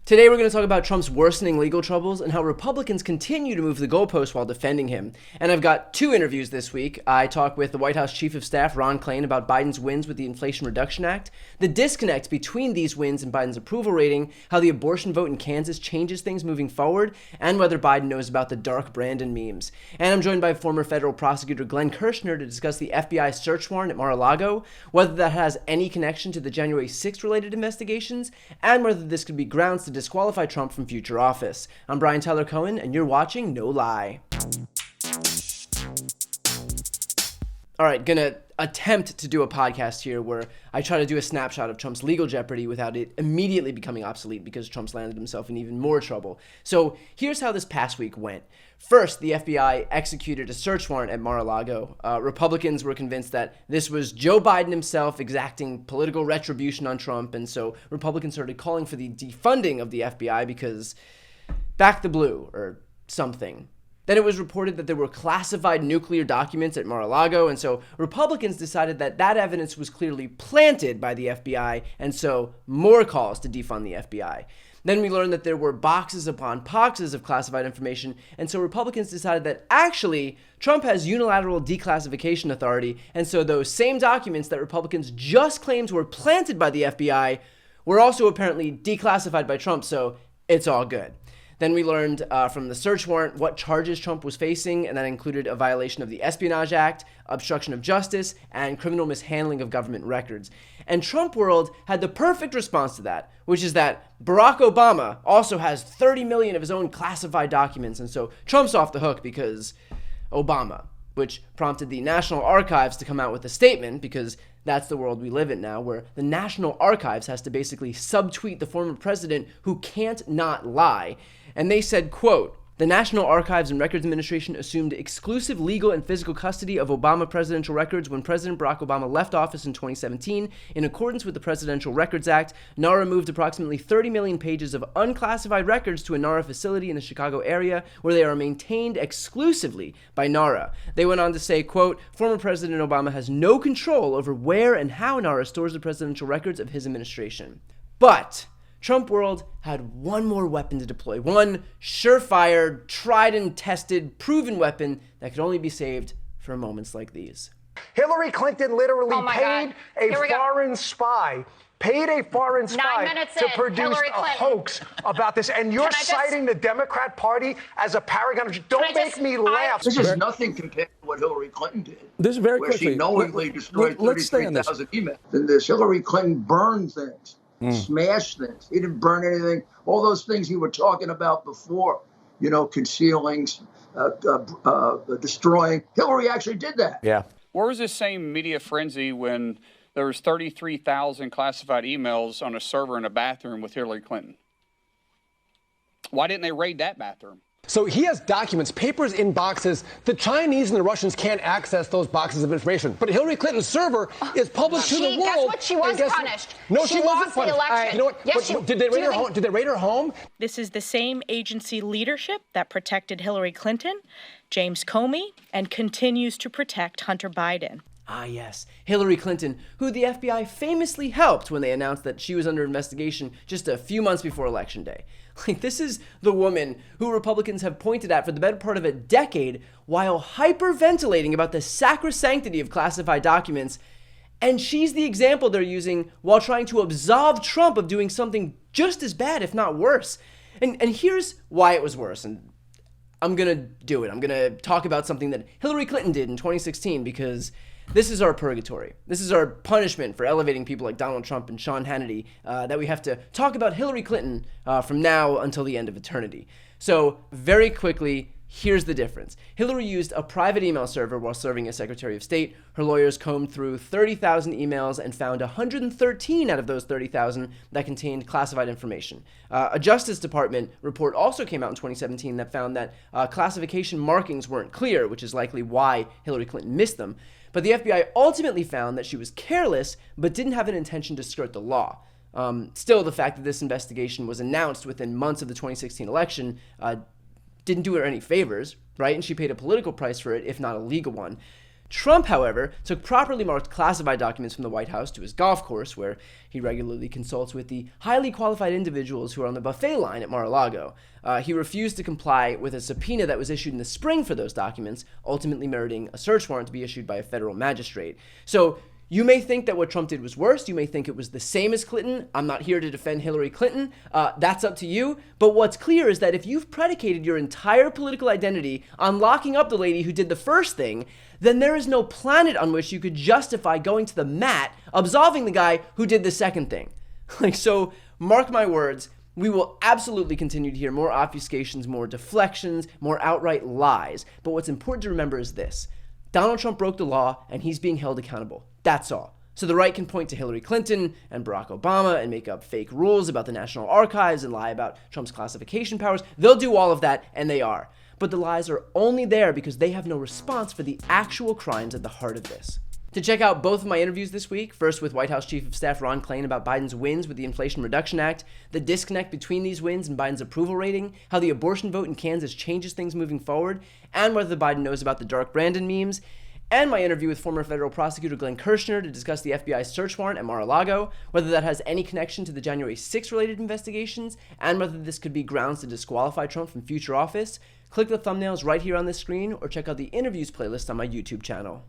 Today we're going to talk about Trump's worsening legal troubles and how Republicans continue to move the goalposts while defending him. And I've got two interviews this week. I talk with the White House Chief of Staff, Ron Klain, about Biden's wins with the Inflation Reduction Act, the disconnect between these wins and Biden's approval rating, how the abortion vote in Kansas changes things moving forward, and whether Biden knows about the dark Brandon memes. And I'm joined by former federal prosecutor Glenn Kirshner to discuss the FBI search warrant at Mar-a-Lago, whether that has any connection to the January 6th related investigations, and whether this could be grounds to disqualify Trump from future office. I'm Brian Tyler Cohen, and you're watching No Lie. All right, gonna attempt to do a podcast here where I try to do a snapshot of Trump's legal jeopardy without it immediately becoming obsolete because Trump's landed himself in even more trouble. So here's how this past week went. First, the FBI executed a search warrant at Mar-a-Lago. Republicans were convinced that this was Joe Biden himself exacting political retribution on Trump, and so Republicans started calling for the defunding of the FBI because back the blue or something. Then it was reported that there were classified nuclear documents at Mar-a-Lago, and so Republicans decided that that evidence was clearly planted by the FBI, and so more calls to defund the FBI. Then we learned that there were boxes upon boxes of classified information, and so Republicans decided that actually Trump has unilateral declassification authority, and so those same documents that Republicans just claimed were planted by the FBI were also apparently declassified by Trump, so it's all good. Then we learned from the search warrant what charges Trump was facing, and that included a violation of the Espionage Act, obstruction of justice, and criminal mishandling of government records. And Trump World had the perfect response to that, which is that Barack Obama also has 30 million of his own classified documents, and so Trump's off the hook because Obama, which prompted the National Archives to come out with a statement because that's the world we live in now, where the National Archives has to basically subtweet the former president who can't not lie. And they said, quote, "The National Archives and Records Administration assumed exclusive legal and physical custody of Obama presidential records when President Barack Obama left office in 2017. In accordance with the Presidential Records Act, NARA moved approximately 30 million pages of unclassified records to a NARA facility in the Chicago area where they are maintained exclusively by NARA." They went on to say, quote, "Former President Obama has no control over where and how NARA stores the presidential records of his administration." But Trump World had one more weapon to deploy, one surefire, tried and tested, proven weapon that could only be saved for moments like these. Hillary Clinton literally paid a foreign spy to produce a hoax about this. And you're citing the Democrat Party as a paragon. Don't make me laugh. This is nothing compared to what Hillary Clinton did. This is very where quickly. She knowingly destroyed 33,000 emails. And this Hillary Clinton burned things. Smash things. He didn't burn anything. All those things you were talking about before, concealing, destroying. Hillary actually did that. Yeah. Where was this same media frenzy when there was 33,000 classified emails on a server in a bathroom with Hillary Clinton? Why didn't they raid that bathroom? So he has documents, papers in boxes. The Chinese and the Russians can't access those boxes of information. But Hillary Clinton's server is published to the world. Guess what? She was punished. No, she wasn't lost the election. You know what? Yes, Did they raid her home? Did they raid her home? This is the same agency leadership that protected Hillary Clinton, James Comey, and continues to protect Hunter Biden. Ah, yes, Hillary Clinton, who the FBI famously helped when they announced that she was under investigation just a few months before Election Day. This is the woman who Republicans have pointed at for the better part of a decade while hyperventilating about the sacrosanctity of classified documents, and she's the example they're using while trying to absolve Trump of doing something just as bad, if not worse. And here's why it was worse, and I'm gonna do it. I'm gonna talk about something that Hillary Clinton did in 2016 because this is our purgatory. This is our punishment for elevating people like Donald Trump and Sean Hannity, that we have to talk about Hillary Clinton from now until the end of eternity. So very quickly, here's the difference. Hillary used a private email server while serving as Secretary of State. Her lawyers combed through 30,000 emails and found 113 out of those 30,000 that contained classified information. A Justice Department report also came out in 2017 that found that classification markings weren't clear, which is likely why Hillary Clinton missed them. But the FBI ultimately found that she was careless, but didn't have an intention to skirt the law. Still, the fact that this investigation was announced within months of the 2016 election didn't do her any favors, right? And she paid a political price for it, if not a legal one. Trump, however, took properly marked classified documents from the White House to his golf course, where he regularly consults with the highly qualified individuals who are on the buffet line at Mar-a-Lago. He refused to comply with a subpoena that was issued in the spring for those documents, ultimately meriting a search warrant to be issued by a federal magistrate. So you may think that what Trump did was worse. You may think it was the same as Clinton. I'm not here to defend Hillary Clinton. That's up to you. But what's clear is that if you've predicated your entire political identity on locking up the lady who did the first thing, then there is no planet on which you could justify going to the mat, absolving the guy who did the second thing. So mark my words, we will absolutely continue to hear more obfuscations, more deflections, more outright lies. But what's important to remember is this. Donald Trump broke the law, and he's being held accountable. That's all. So the right can point to Hillary Clinton and Barack Obama and make up fake rules about the National Archives and lie about Trump's classification powers. They'll do all of that, and they are. But the lies are only there because they have no response for the actual crimes at the heart of this. To check out both of my interviews this week, first with White House Chief of Staff Ron Klain about Biden's wins with the Inflation Reduction Act, the disconnect between these wins and Biden's approval rating, how the abortion vote in Kansas changes things moving forward, and whether Biden knows about the Dark Brandon memes, and my interview with former federal prosecutor Glenn Kirshner to discuss the FBI's search warrant at Mar-a-Lago, whether that has any connection to the January 6 related investigations, and whether this could be grounds to disqualify Trump from future office. Click the thumbnails right here on this screen or check out the interviews playlist on my YouTube channel.